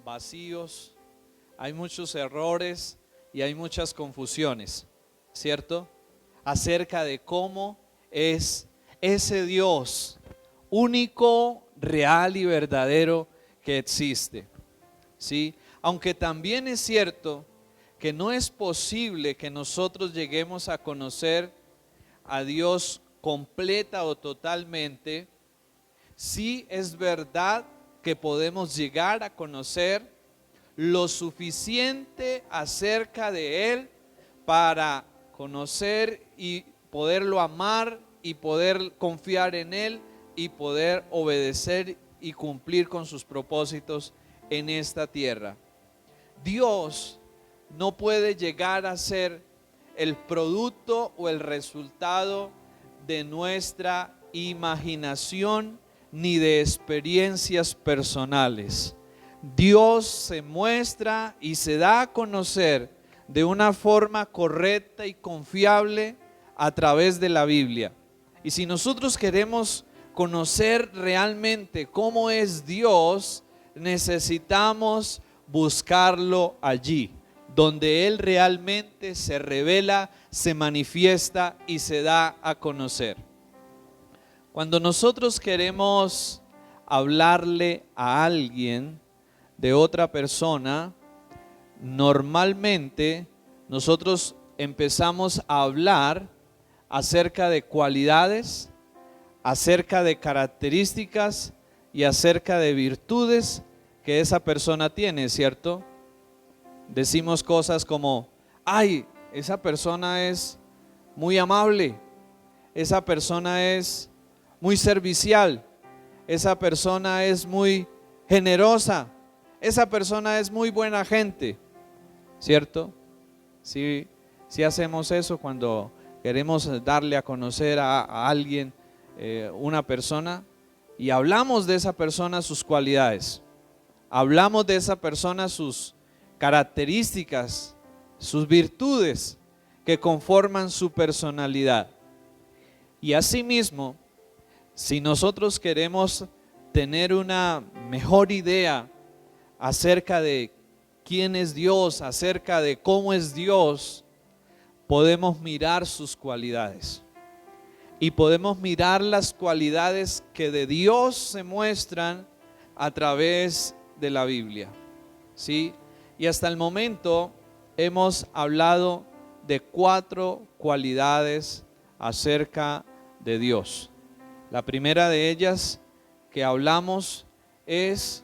vacíos, hay muchos errores y hay muchas confusiones, ¿cierto? Acerca de cómo es ese Dios único, real y verdadero que existe, ¿sí? Aunque también es cierto que no es posible que nosotros lleguemos a conocer a Dios completa o totalmente, sí es verdad que podemos llegar a conocer lo suficiente acerca de Él para conocer y poderlo amar y poder confiar en Él y poder obedecer y cumplir con sus propósitos en esta tierra. Dios no puede llegar a ser el producto o el resultado de nuestra imaginación ni de experiencias personales. Dios se muestra y se da a conocer de una forma correcta y confiable a través de la Biblia. Y si nosotros queremos conocer realmente cómo es Dios, necesitamos buscarlo allí, donde Él realmente se revela, se manifiesta y se da a conocer. Cuando nosotros queremos hablarle a alguien de otra persona, normalmente nosotros empezamos a hablar acerca de cualidades, acerca de características y acerca de virtudes que esa persona tiene, ¿cierto? Decimos cosas como, ay, esa persona es muy amable, esa persona es muy servicial, esa persona es muy generosa, esa persona es muy buena gente, ¿cierto? Sí, sí hacemos eso cuando queremos darle a conocer a alguien, una persona, y hablamos de esa persona sus cualidades, hablamos de esa persona sus características, sus virtudes que conforman su personalidad. Y asimismo, si nosotros queremos tener una mejor idea acerca de quién es Dios, acerca de cómo es Dios, podemos mirar sus cualidades. Y podemos mirar las cualidades que de Dios se muestran a través de la Biblia, ¿sí? Y hasta el momento hemos hablado de 4 cualidades acerca de Dios. La primera de ellas que hablamos es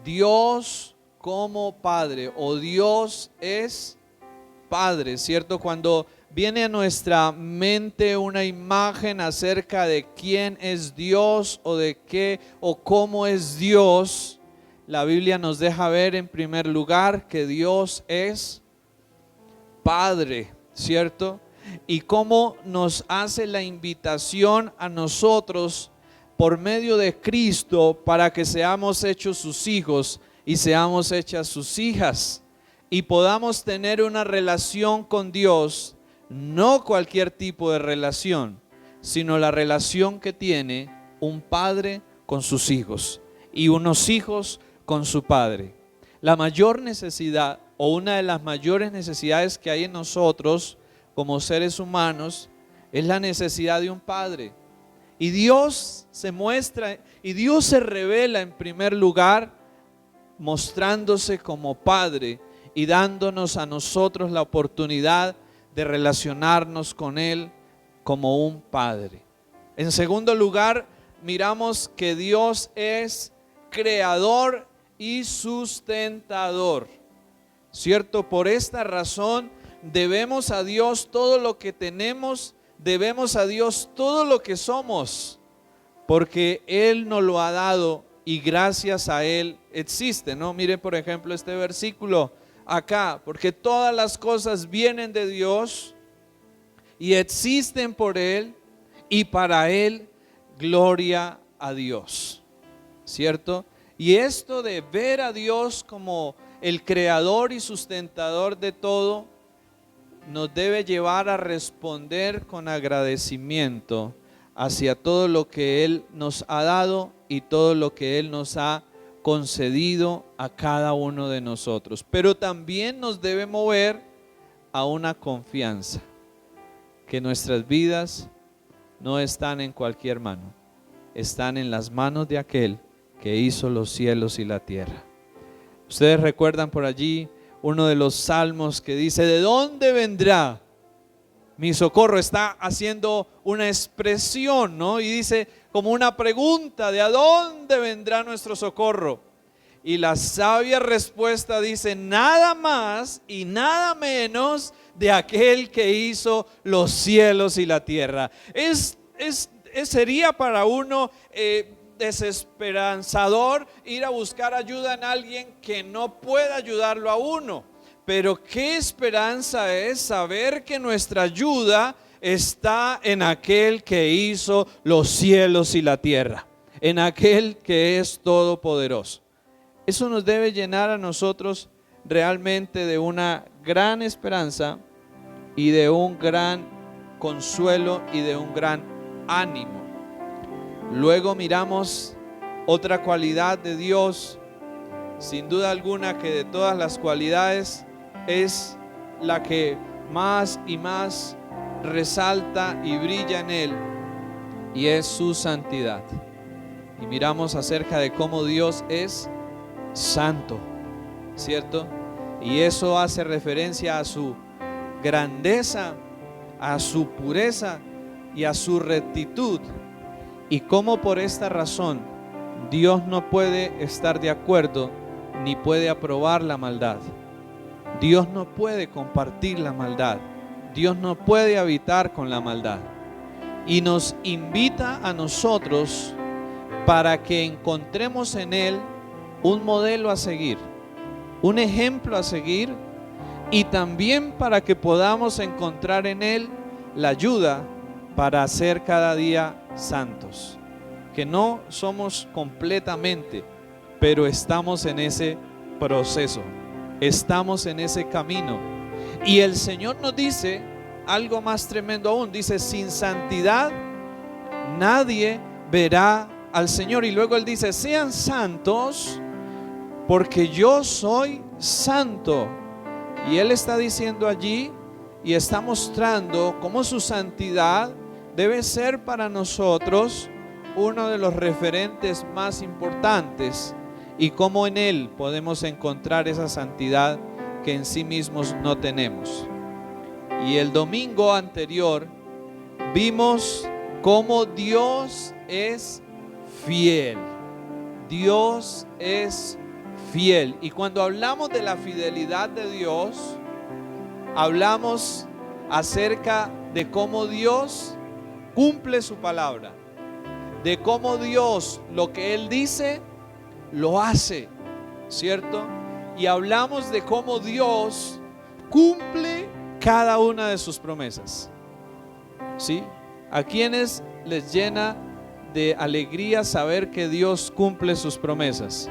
Dios como Padre, o Dios es Padre, ¿cierto? Cuando viene a nuestra mente una imagen acerca de quién es Dios o de qué o cómo es Dios, la Biblia nos deja ver en primer lugar que Dios es Padre, ¿cierto? Y cómo nos hace la invitación a nosotros por medio de Cristo para que seamos hechos sus hijos y seamos hechas sus hijas y podamos tener una relación con Dios, no cualquier tipo de relación, sino la relación que tiene un padre con sus hijos y unos hijos con su padre. La mayor necesidad o una de las mayores necesidades que hay en nosotros como seres humanos es la necesidad de un padre. Y Dios se muestra y Dios se revela en primer lugar mostrándose como Padre y dándonos a nosotros la oportunidad de relacionarnos con Él como un Padre. En segundo lugar, miramos que Dios es creador y sustentador, ¿cierto? Por esta razón debemos a Dios todo lo que tenemos, debemos a Dios todo lo que somos, porque Él nos lo ha dado y gracias a Él existe, ¿no? Mire por ejemplo este versículo acá, porque todas las cosas vienen de Dios y existen por Él y para Él gloria a Dios, ¿cierto? Y esto de ver a Dios como el creador y sustentador de todo nos debe llevar a responder con agradecimiento hacia todo lo que Él nos ha dado y todo lo que Él nos ha concedido a cada uno de nosotros. Pero también nos debe mover a una confianza, que nuestras vidas no están en cualquier mano, están en las manos de aquel que hizo los cielos y la tierra. Ustedes recuerdan por allí uno de los salmos que dice: ¿de dónde vendrá mi socorro? Está haciendo una expresión, ¿no? Y dice como una pregunta: ¿de a dónde vendrá nuestro socorro? Y la sabia respuesta dice: nada más y nada menos de aquel que hizo los cielos y la tierra. Sería para uno desesperanzador ir a buscar ayuda en alguien que no pueda ayudarlo a uno. Pero qué esperanza es saber que nuestra ayuda está en aquel que hizo los cielos y la tierra, en aquel que es todopoderoso. Eso nos debe llenar a nosotros realmente de una gran esperanza y de un gran consuelo y de un gran ánimo. Luego miramos otra cualidad de Dios, sin duda alguna que de todas las cualidades es la que más y más resalta y brilla en Él, y es su santidad. Y miramos acerca de cómo Dios es santo, ¿cierto? Y eso hace referencia a su grandeza, a su pureza y a su rectitud. Y cómo por esta razón Dios no puede estar de acuerdo ni puede aprobar la maldad. Dios no puede compartir la maldad. Dios no puede habitar con la maldad. Y nos invita a nosotros para que encontremos en Él un modelo a seguir, un ejemplo a seguir, y también para que podamos encontrar en Él la ayuda para ser cada día santos. Que no somos completamente, pero estamos en ese proceso, estamos en ese camino. Y el Señor nos dice algo más tremendo aún, dice: sin santidad nadie verá al Señor. Y luego Él dice: sean santos porque yo soy santo. Y Él está diciendo allí y está mostrando cómo su santidad debe ser para nosotros uno de los referentes más importantes, y cómo en Él podemos encontrar esa santidad que en sí mismos no tenemos. Y el domingo anterior vimos cómo Dios es fiel. Dios es fiel. Y cuando hablamos de la fidelidad de Dios, hablamos acerca de cómo Dios cumple su palabra, de cómo Dios lo que Él dice lo hace, ¿cierto? Y hablamos de cómo Dios cumple cada una de sus promesas, ¿sí? ¿A quienes les llena de alegría saber que Dios cumple sus promesas?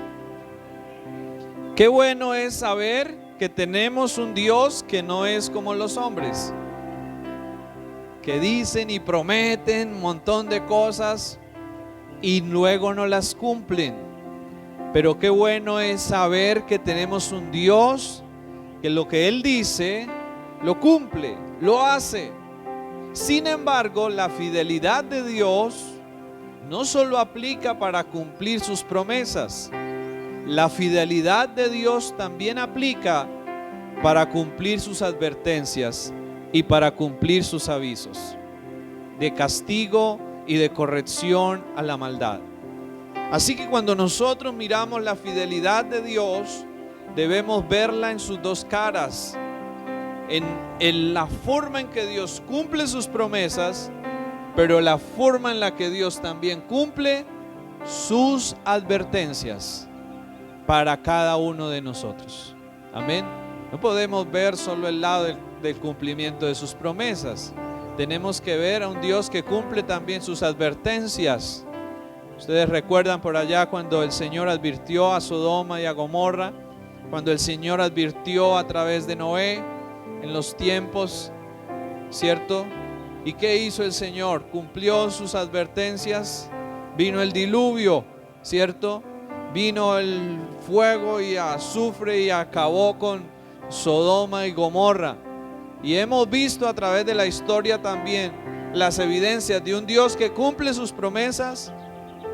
Qué bueno es saber que tenemos un Dios que no es como los hombres, que dicen y prometen un montón de cosas y luego no las cumplen. Pero qué bueno es saber que tenemos un Dios que lo que Él dice lo cumple, lo hace. Sin embargo, la fidelidad de Dios no solo aplica para cumplir sus promesas, la fidelidad de Dios también aplica para cumplir sus advertencias y para cumplir sus avisos de castigo y de corrección a la maldad. Así que cuando nosotros miramos la fidelidad de Dios, debemos verla en sus dos caras, en la forma en que Dios cumple sus promesas, pero la forma en la que Dios también cumple sus advertencias para cada uno de nosotros. Amén. No podemos ver solo el lado del cumplimiento de sus promesas. Tenemos que ver a un Dios que cumple también sus advertencias. Ustedes recuerdan por allá cuando el Señor advirtió a Sodoma y a Gomorra, cuando el Señor advirtió a través de Noé en los tiempos, ¿cierto? ¿Y qué hizo el Señor? Cumplió sus advertencias, vino el diluvio, ¿cierto? vino el fuego y azufre y acabó con Sodoma y Gomorra. Y hemos visto a través de la historia también las evidencias de un Dios que cumple sus promesas,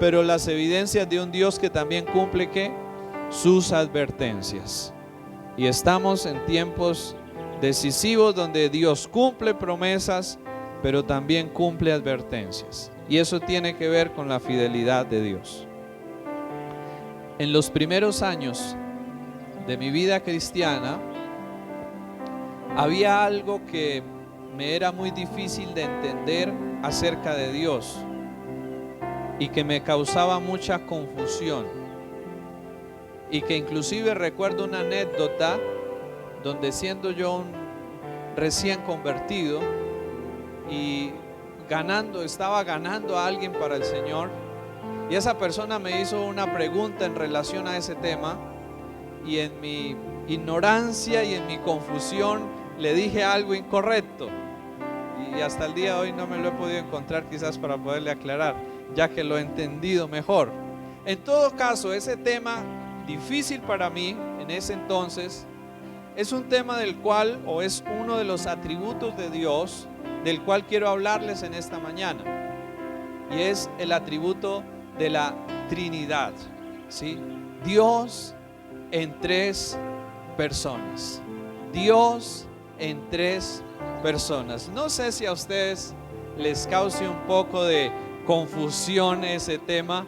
pero las evidencias de un Dios que también cumple ¿qué? Sus advertencias. Y estamos en tiempos decisivos donde Dios cumple promesas, pero también cumple advertencias. Y eso tiene que ver con la fidelidad de Dios. En los primeros años de mi vida cristiana, había algo que me era muy difícil de entender acerca de Dios y que me causaba mucha confusión, y que inclusive recuerdo una anécdota donde, siendo yo un recién convertido y estaba ganando a alguien para el Señor, y esa persona me hizo una pregunta en relación a ese tema, y en mi ignorancia y en mi confusión le dije algo incorrecto, y hasta el día de hoy no me lo he podido encontrar, quizás para poderle aclarar, ya que lo he entendido mejor. En todo caso, ese tema difícil para mí en ese entonces es un tema del cual, o es uno de los atributos de Dios del cual quiero hablarles en esta mañana, y es el atributo de la Trinidad, ¿sí? Dios en tres personas. Dios en tres personas. No sé si a ustedes les cause un poco de confusión ese tema,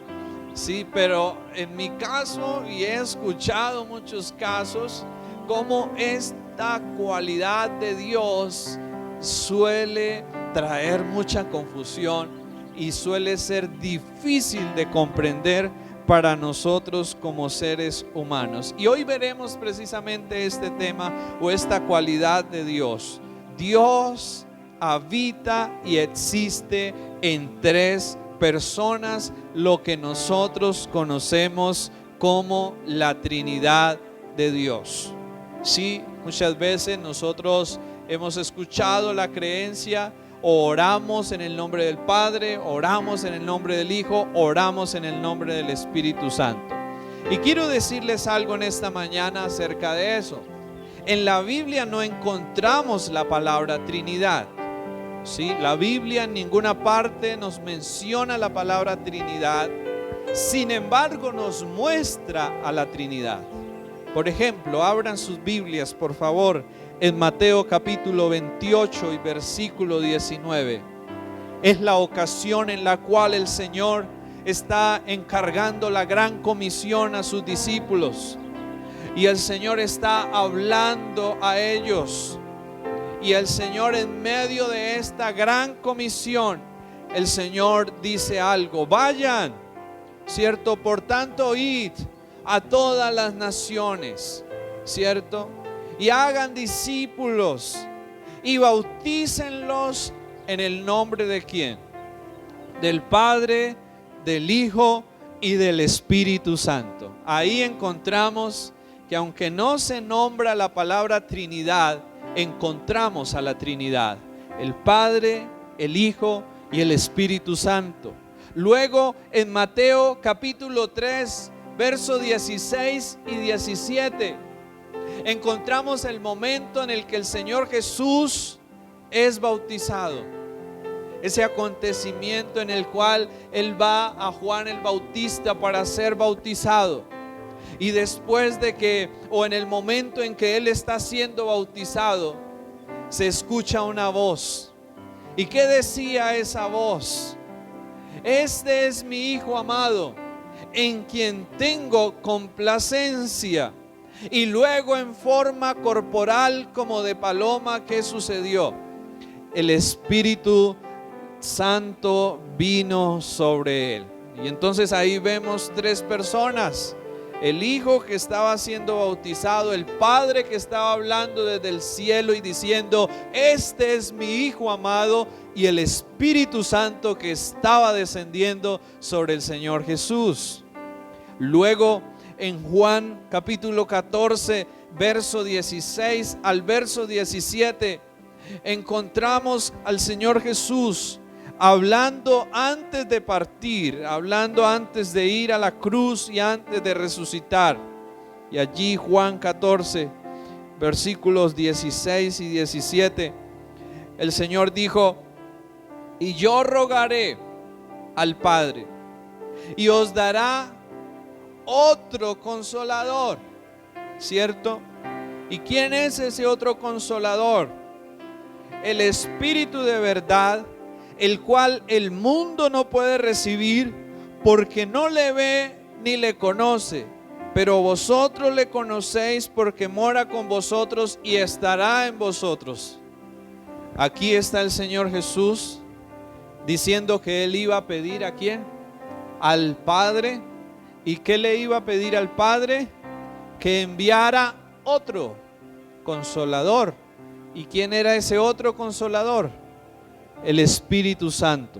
sí, pero en mi caso, y he escuchado muchos casos, como esta cualidad de Dios suele traer mucha confusión y suele ser difícil de comprender para nosotros como seres humanos. Y hoy veremos precisamente este tema, o esta cualidad de Dios. Dios habita y existe en tres personas, lo que nosotros conocemos como la Trinidad de Dios. Sí, muchas veces nosotros hemos escuchado la creencia, o oramos en el nombre del Padre, oramos en el nombre del Hijo, oramos en el nombre del Espíritu Santo. Y quiero decirles algo en esta mañana acerca de eso. En la Biblia no encontramos la palabra Trinidad. ¿Sí? La Biblia en ninguna parte nos menciona la palabra Trinidad. Sin embargo, nos muestra a la Trinidad. Por ejemplo, abran sus Biblias, por favor, en Mateo capítulo 28 y versículo 19. Es la ocasión en la cual el Señor está encargando la gran comisión a sus discípulos, y el Señor está hablando a ellos. Y el Señor, en medio de esta gran comisión, el Señor dice algo: vayan, ¿cierto? Por tanto, id a todas las naciones, ¿cierto? Y hagan discípulos y bautícenlos en el nombre de ¿quién? Del Padre, del Hijo y del Espíritu Santo. Ahí encontramos que, aunque no se nombra la palabra Trinidad, encontramos a la Trinidad: el Padre, el Hijo y el Espíritu Santo. Luego, en Mateo capítulo 3, versos 16 y 17, encontramos el momento en el que el Señor Jesús es bautizado. Ese acontecimiento en el cual Él va a Juan el Bautista para ser bautizado. Y después de que, o en el momento en que Él está siendo bautizado, se escucha una voz. ¿Y qué decía esa voz? Este es mi Hijo amado, en quien tengo complacencia. Y luego, en forma corporal como de paloma, ¿qué sucedió? El Espíritu Santo vino sobre él. Y entonces ahí vemos tres personas: el Hijo que estaba siendo bautizado, el Padre que estaba hablando desde el cielo y diciendo: este es mi Hijo amado, y el Espíritu Santo que estaba descendiendo sobre el Señor Jesús. Luego, en Juan capítulo 14, verso 16 al verso 17, encontramos al Señor Jesús hablando antes de partir, hablando antes de ir a la cruz y antes de resucitar. Y allí Juan 14, versículos 16 y 17, el Señor dijo: y yo rogaré al Padre, y os dará otro consolador, ¿cierto? ¿Y quién es ese otro consolador? El Espíritu de verdad, el cual el mundo no puede recibir porque no le ve ni le conoce, pero vosotros le conocéis porque mora con vosotros y estará en vosotros. Aquí está el Señor Jesús diciendo que Él iba a pedir ¿a quién? Al Padre. ¿Y qué le iba a pedir al Padre? Que enviara otro consolador. ¿Y quién era ese otro consolador? El Espíritu Santo.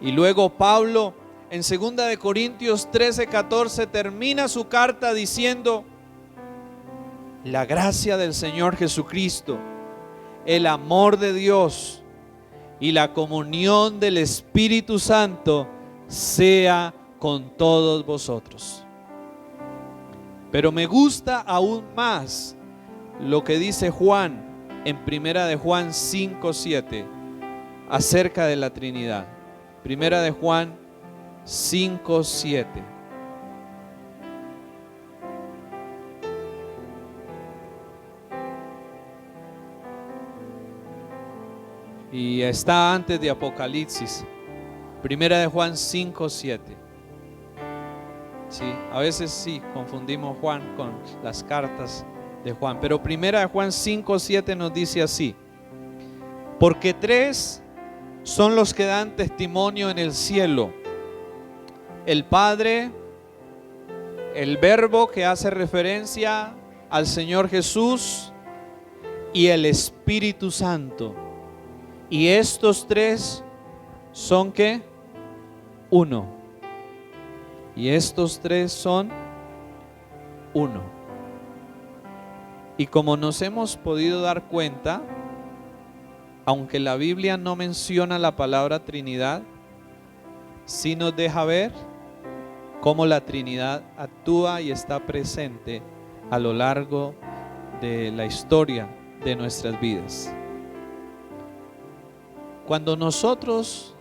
Y luego Pablo en 2 de Corintios 13:14 termina su carta diciendo: la gracia del Señor Jesucristo, el amor de Dios y la comunión del Espíritu Santo sea con todos vosotros. Pero me gusta aún más lo que dice Juan en 1 de Juan 5:7 acerca de la Trinidad. 1 de Juan 5:7. Y está antes de Apocalipsis. 1 de Juan 5:7. Sí, a veces sí confundimos Juan con las cartas de Juan, pero 1 de Juan 5:7 nos dice así: porque tres son los que dan testimonio en el cielo: el Padre, el Verbo, que hace referencia al Señor Jesús, y el Espíritu Santo. Y estos tres son ¿qué? Uno. Y estos tres son uno. Y como nos hemos podido dar cuenta, aunque la Biblia no menciona la palabra Trinidad, sí nos deja ver cómo la Trinidad actúa y está presente a lo largo de la historia de nuestras vidas. Cuando nosotros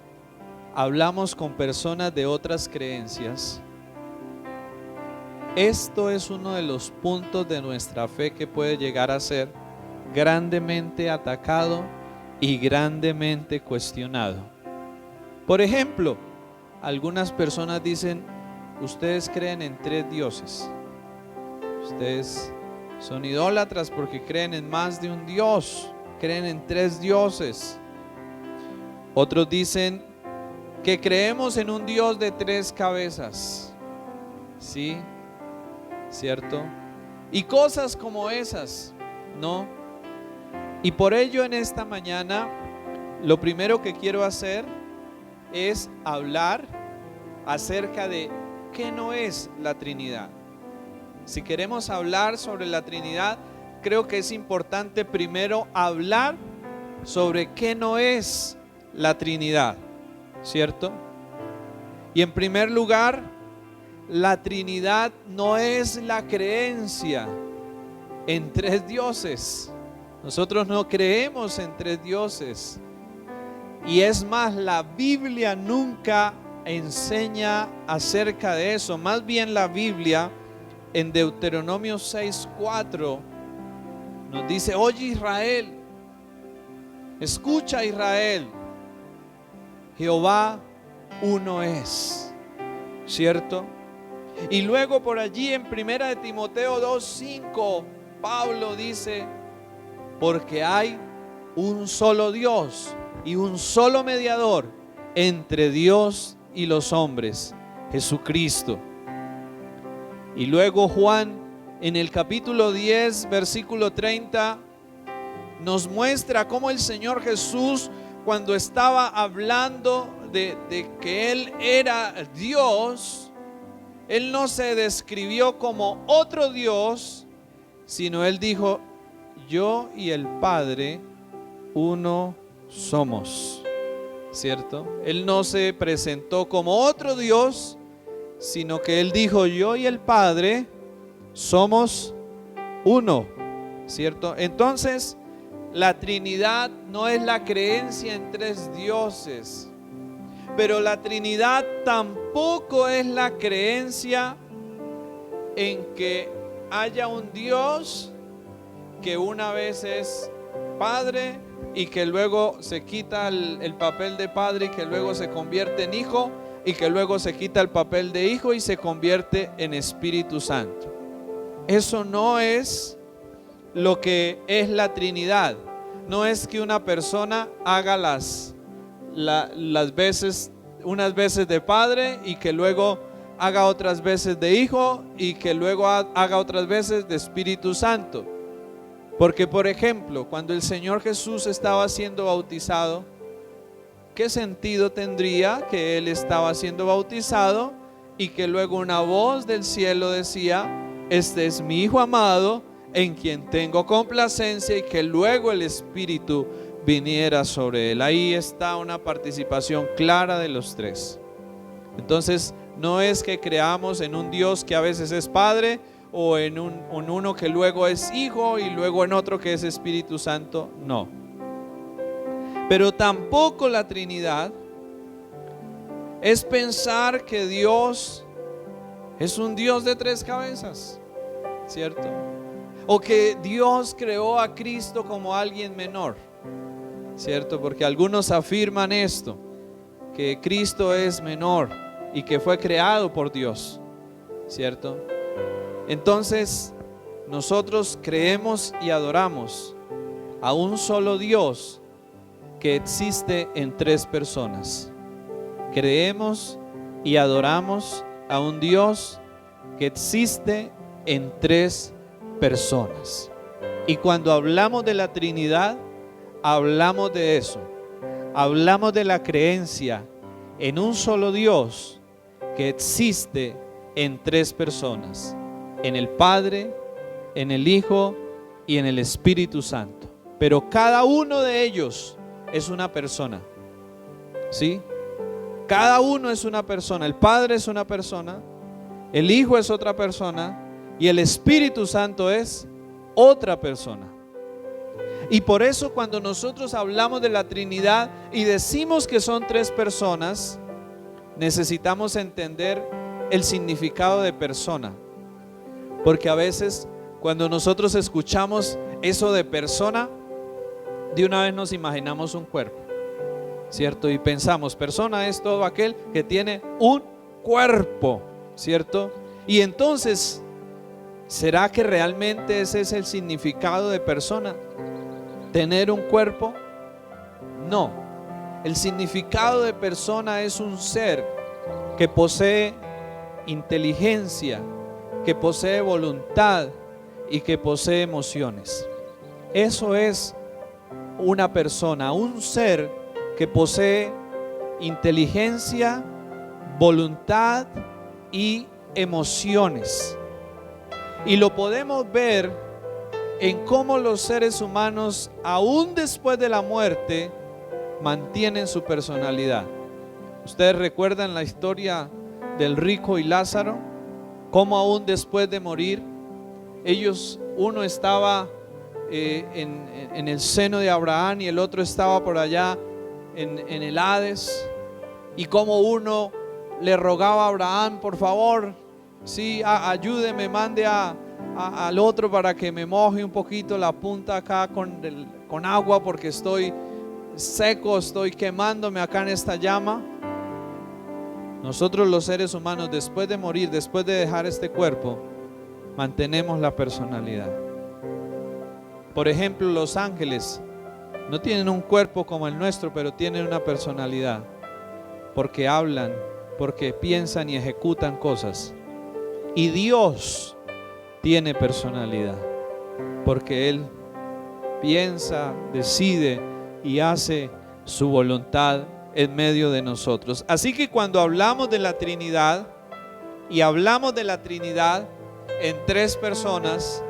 hablamos con personas de otras creencias, esto es uno de los puntos de nuestra fe que puede llegar a ser grandemente atacado y grandemente cuestionado. Por ejemplo, algunas personas dicen: ustedes creen en tres dioses, ustedes son idólatras porque creen en más de un Dios, creen en tres dioses. Otros dicen que creemos en un Dios de tres cabezas. ¿Sí? ¿Cierto? Y cosas como esas, ¿no? Y por ello en esta mañana lo primero que quiero hacer es hablar acerca de qué no es la Trinidad. Si queremos hablar sobre la Trinidad, creo que es importante primero hablar sobre qué no es la Trinidad, ¿cierto? Y en primer lugar, la Trinidad no es la creencia en tres dioses. Nosotros no creemos en tres dioses. Y es más, la Biblia nunca enseña acerca de eso. Más bien la Biblia en Deuteronomio 6:4 nos dice: oye Israel, escucha Israel, Jehová uno es, ¿cierto? Y luego por allí en 1 de Timoteo 2:5 Pablo dice: porque hay un solo Dios y un solo mediador entre Dios y los hombres, Jesucristo. Y luego Juan en el capítulo 10 versículo 30 nos muestra cómo el Señor Jesús, cuando estaba hablando de que Él era Dios, Él no se describió como otro Dios, sino Él dijo: yo y el Padre uno somos. ¿cierto? Él no se presentó como otro Dios, sino que Él dijo: yo y el Padre somos uno, ¿cierto? Entonces, la Trinidad no es la creencia en tres dioses, pero la Trinidad tampoco es la creencia en que haya un Dios que una vez es Padre y que luego se quita el papel de Padre y que luego se convierte en Hijo y que luego se quita el papel de Hijo y se convierte en Espíritu Santo. Eso no es lo que es la Trinidad. No es que una persona haga las veces, unas veces de Padre y que luego haga otras veces de Hijo y que luego haga otras veces de Espíritu Santo. Porque, por ejemplo, cuando el Señor Jesús estaba siendo bautizado, ¿qué sentido tendría que Él estaba siendo bautizado y que luego una voz del cielo decía: este es mi Hijo amado, en quien tengo complacencia, y que luego el Espíritu viniera sobre Él? Ahí está una participación clara de los tres. Entonces, no es que creamos en un Dios que a veces es Padre, o en uno que luego es Hijo y luego en otro que es Espíritu Santo. No. Pero tampoco la Trinidad es pensar que Dios es un Dios de tres cabezas, ¿cierto? O que Dios creó a Cristo como alguien menor, ¿cierto? Porque algunos afirman esto, que Cristo es menor y que fue creado por Dios, ¿cierto? Entonces, nosotros creemos y adoramos a un solo Dios que existe en tres personas. Creemos y adoramos a un Dios que existe en tres personas. Y cuando hablamos de la Trinidad, hablamos de eso. Hablamos de la creencia en un solo Dios que existe en tres personas: en el Padre, en el Hijo y en el Espíritu Santo. Pero cada uno de ellos es una persona, ¿sí? Cada uno es una persona. El Padre es una persona, el Hijo es otra persona y el Espíritu Santo es otra persona. Y por eso cuando nosotros hablamos de la Trinidad y decimos que son tres personas, necesitamos entender el significado de persona. Porque a veces cuando nosotros escuchamos eso de persona, de una vez nos imaginamos un cuerpo, ¿cierto? Y pensamos, persona es todo aquel que tiene un cuerpo, ¿cierto? Y entonces, ¿será que realmente ese es el significado de persona? ¿Tener un cuerpo? No. El significado de persona es un ser que posee inteligencia, que posee voluntad y que posee emociones. Eso es una persona, un ser que posee inteligencia, voluntad y emociones. Y lo podemos ver en cómo los seres humanos, aún después de la muerte, mantienen su personalidad. Ustedes recuerdan la historia del rico y Lázaro, cómo aún después de morir, uno estaba en el seno de Abraham y el otro estaba por allá en el Hades, y cómo uno le rogaba a Abraham: por favor, sí, ayúdeme, mande al otro para que me moje un poquito la punta acá con agua, porque estoy seco, estoy quemándome acá en esta llama. Nosotros los seres humanos, después de morir, después de dejar este cuerpo, mantenemos la personalidad. Por ejemplo, los ángeles no tienen un cuerpo como el nuestro, pero tienen una personalidad, porque hablan, porque piensan y ejecutan cosas. Y Dios tiene personalidad, porque Él piensa, decide y hace su voluntad en medio de nosotros. Así que cuando hablamos de la Trinidad, y hablamos de la Trinidad en tres personas,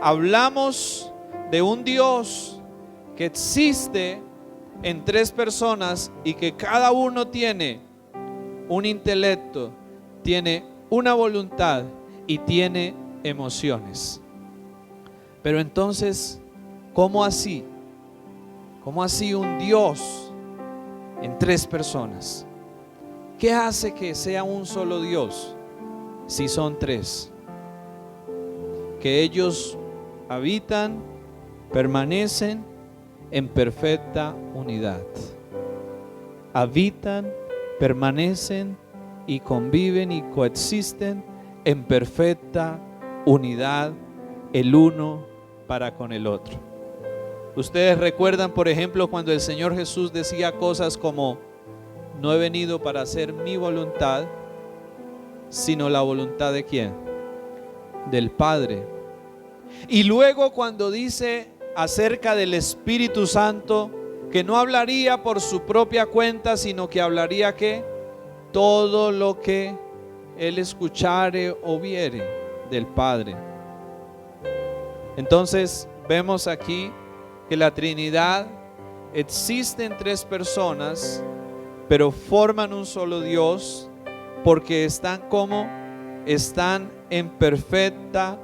hablamos de un Dios que existe en tres personas y que cada uno tiene un intelecto, tiene una voluntad y tiene emociones. Pero entonces, ¿cómo así? ¿Cómo así un Dios en tres personas? ¿Qué hace que sea un solo Dios si son tres? Que ellos habitan, permanecen en perfecta unidad. Habitan, permanecen y conviven y coexisten en perfecta unidad el uno para con el otro. Ustedes recuerdan, por ejemplo, cuando el Señor Jesús decía cosas como: no he venido para hacer mi voluntad, sino la voluntad ¿de quién? Del Padre. Y luego cuando dice acerca del Espíritu Santo, que no hablaría por su propia cuenta, sino que hablaría ¿qué? Todo lo que Él escuchare o viere del Padre. Entonces vemos aquí que la Trinidad existe en tres personas, pero forman un solo Dios, porque están en perfecta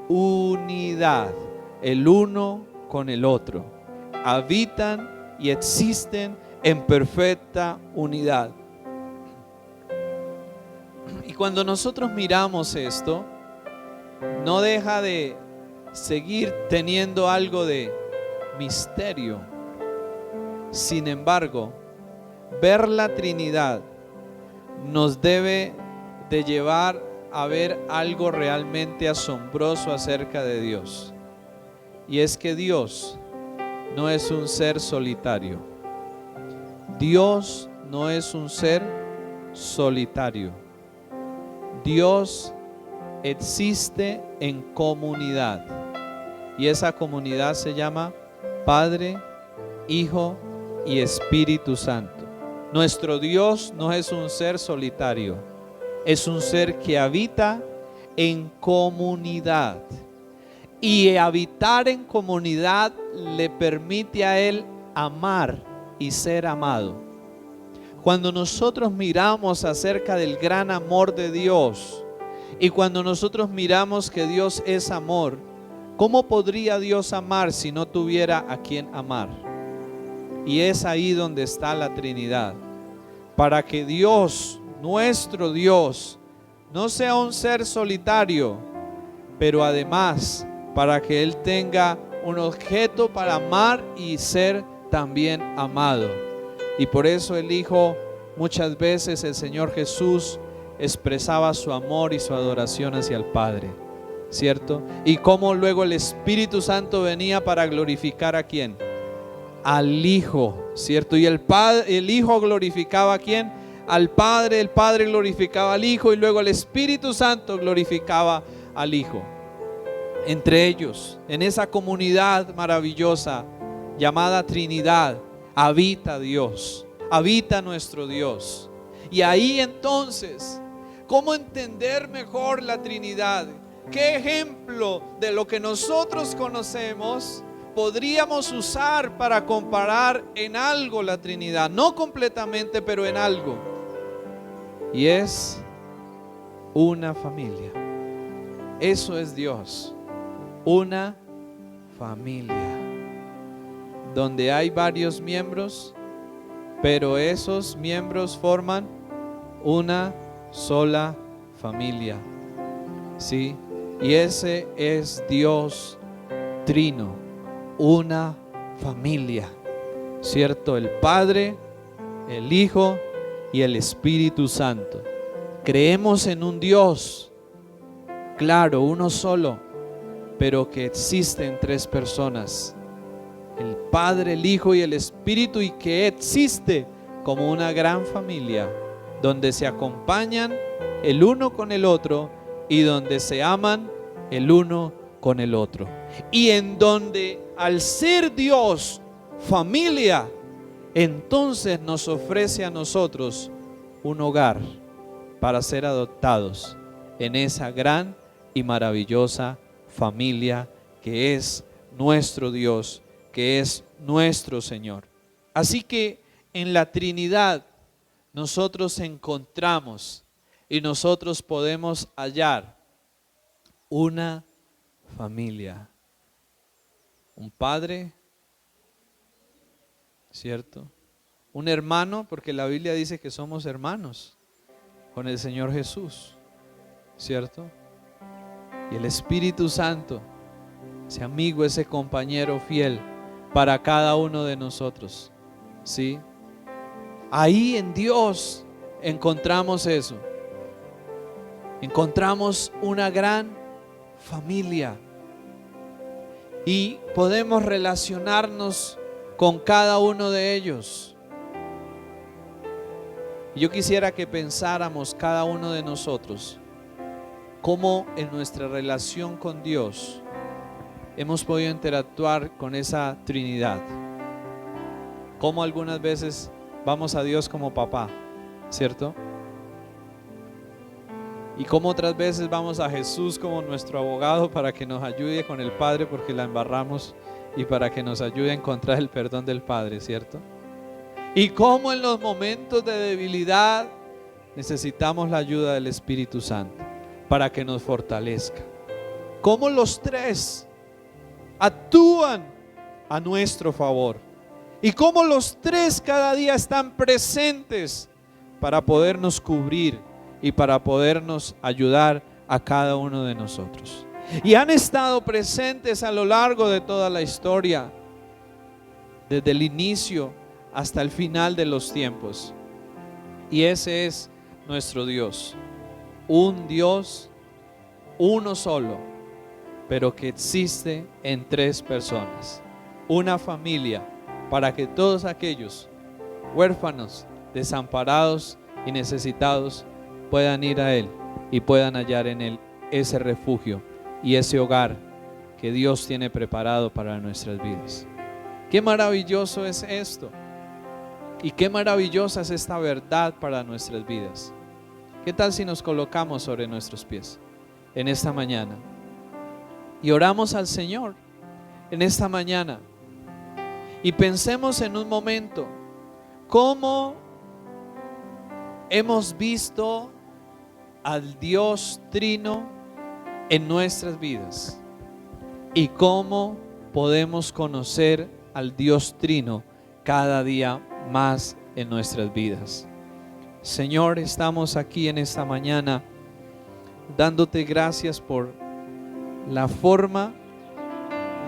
unidad, el uno con el otro. Habitan y existen en perfecta unidad. Y cuando nosotros miramos esto, no deja de seguir teniendo algo de misterio. Sin embargo, ver la Trinidad nos debe de llevar a ver algo realmente asombroso acerca de Dios. Y es que Dios no es un ser solitario. Dios no es un ser solitario. Dios existe en comunidad. Y esa comunidad se llama Padre, Hijo y Espíritu Santo. Nuestro Dios no es un ser solitario, es un ser que habita en comunidad. Y habitar en comunidad le permite a Él amar y ser amado. Cuando nosotros miramos acerca del gran amor de Dios y cuando nosotros miramos que Dios es amor, ¿cómo podría Dios amar si no tuviera a quien amar? Y es ahí donde está la Trinidad. Para que Dios, nuestro Dios, no sea un ser solitario, pero además para que Él tenga un objeto para amar y ser también amado. Y por eso el Hijo, muchas veces el Señor Jesús expresaba su amor y su adoración hacia el Padre, ¿cierto? Y cómo luego el Espíritu Santo venía para glorificar ¿a quién? Al Hijo, ¿cierto? Y el Hijo glorificaba ¿a quién? Al Padre, el Padre glorificaba al Hijo y luego el Espíritu Santo glorificaba al Hijo. Entre ellos, en esa comunidad maravillosa llamada Trinidad, habita Dios, habita nuestro Dios. Y ahí entonces, ¿cómo entender mejor la Trinidad? ¿Qué ejemplo de lo que nosotros conocemos podríamos usar para comparar en algo la Trinidad? No completamente, pero en algo. Y es una familia. Eso es Dios. Una familia. Donde hay varios miembros, pero esos miembros forman una sola familia. ¿Sí? Y ese es Dios Trino, una familia, ¿cierto? El Padre, el Hijo y el Espíritu Santo. Creemos en un Dios, claro, uno solo, pero que existen tres personas: el Padre, el Hijo y el Espíritu, y que existe como una gran familia donde se acompañan el uno con el otro y donde se aman el uno con el otro, y en donde al ser Dios familia, entonces nos ofrece a nosotros un hogar para ser adoptados en esa gran y maravillosa familia que es nuestro Dios, que es nuestro Señor. Así que en la Trinidad nosotros encontramos y nosotros podemos hallar una familia, un padre, ¿cierto? Un hermano, porque la Biblia dice que somos hermanos con el Señor Jesús, ¿cierto? Y el Espíritu Santo, ese amigo, ese compañero fiel para cada uno de nosotros, ¿sí? Ahí en Dios encontramos eso. Encontramos una gran familia y podemos relacionarnos con cada uno de ellos. Yo quisiera que pensáramos cada uno de nosotros cómo en nuestra relación con Dios hemos podido interactuar con esa Trinidad. Cómo algunas veces vamos a Dios como papá, ¿cierto? Y cómo otras veces vamos a Jesús como nuestro abogado para que nos ayude con el Padre porque la embarramos y para que nos ayude a encontrar el perdón del Padre, ¿cierto? Y cómo en los momentos de debilidad necesitamos la ayuda del Espíritu Santo para que nos fortalezca. Cómo los tres actúan a nuestro favor y cómo los tres cada día están presentes para podernos cubrir y para podernos ayudar a cada uno de nosotros. Y han estado presentes a lo largo de toda la historia, desde el inicio hasta el final de los tiempos. Y ese es nuestro Dios, un Dios, uno solo, pero que existe en tres personas, una familia para que todos aquellos huérfanos, desamparados y necesitados puedan ir a Él y puedan hallar en Él ese refugio y ese hogar que Dios tiene preparado para nuestras vidas. Qué maravilloso es esto y qué maravillosa es esta verdad para nuestras vidas. ¿Qué tal si nos colocamos sobre nuestros pies en esta mañana y oramos al Señor en esta mañana y pensemos en un momento cómo hemos visto al Dios Trino en nuestras vidas y cómo podemos conocer al Dios Trino cada día más en nuestras vidas? Señor, estamos aquí en esta mañana dándote gracias por la forma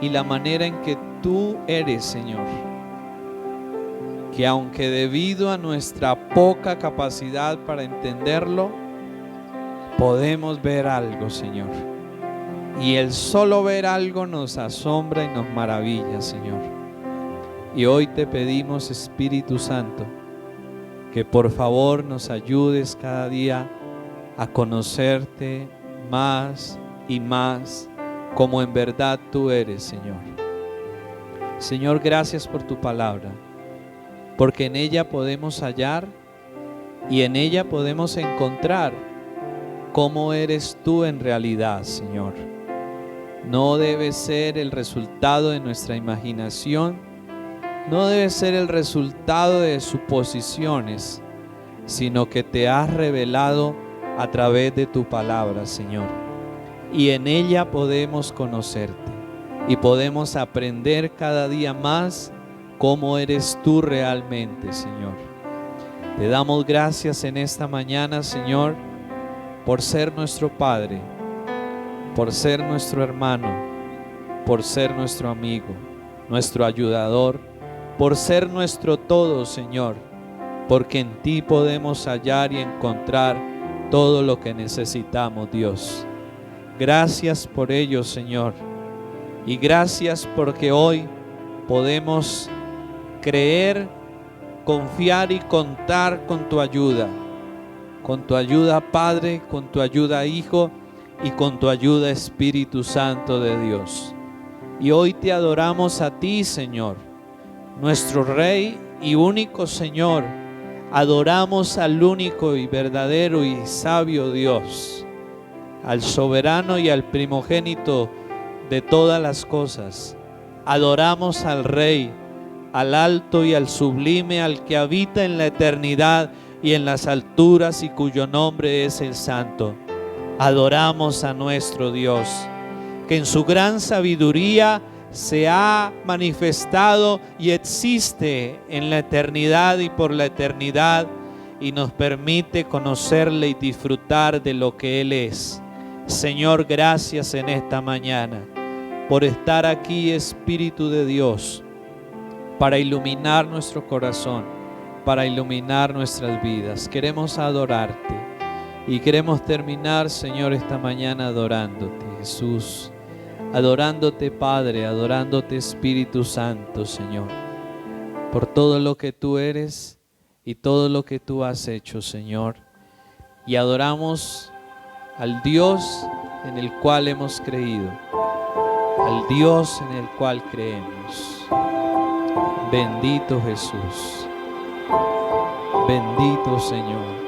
y la manera en que tú eres, Señor, que aunque debido a nuestra poca capacidad para entenderlo, podemos ver algo, Señor, y el solo ver algo nos asombra y nos maravilla, Señor. Y hoy te pedimos, Espíritu Santo, que por favor nos ayudes cada día a conocerte más y más como en verdad tú eres, Señor. Señor, gracias por tu palabra, porque en ella podemos hallar y en ella podemos encontrar cómo eres tú en realidad, Señor. No debe ser el resultado de nuestra imaginación, no debe ser el resultado de suposiciones, sino que te has revelado a través de tu palabra, Señor. Y en ella podemos conocerte y podemos aprender cada día más cómo eres tú realmente, Señor. Te damos gracias en esta mañana, Señor, por ser nuestro Padre, por ser nuestro hermano, por ser nuestro amigo, nuestro ayudador, por ser nuestro todo, Señor, porque en ti podemos hallar y encontrar todo lo que necesitamos, Dios. Gracias por ello, Señor, y gracias porque hoy podemos creer, confiar y contar con tu ayuda. Con tu ayuda, Padre, con tu ayuda, Hijo, y con tu ayuda, Espíritu Santo de Dios. Y hoy te adoramos a ti, Señor, nuestro Rey y único Señor. Adoramos al único y verdadero y sabio Dios, al soberano y al primogénito de todas las cosas. Adoramos al Rey, al alto y al sublime, al que habita en la eternidad y en las alturas y cuyo nombre es el Santo. Adoramos a nuestro Dios, que en su gran sabiduría se ha manifestado y existe en la eternidad y por la eternidad, y nos permite conocerle y disfrutar de lo que Él es. Señor, gracias en esta mañana por estar aquí, Espíritu de Dios, para iluminar nuestro corazón, para iluminar nuestras vidas. Queremos adorarte y queremos terminar, Señor, esta mañana adorándote, Jesús, adorándote, Padre, adorándote, Espíritu Santo, Señor, por todo lo que tú eres y todo lo que tú has hecho, Señor. Y adoramos al Dios en el cual hemos creído, al Dios en el cual creemos. Bendito Jesús, bendito Señor.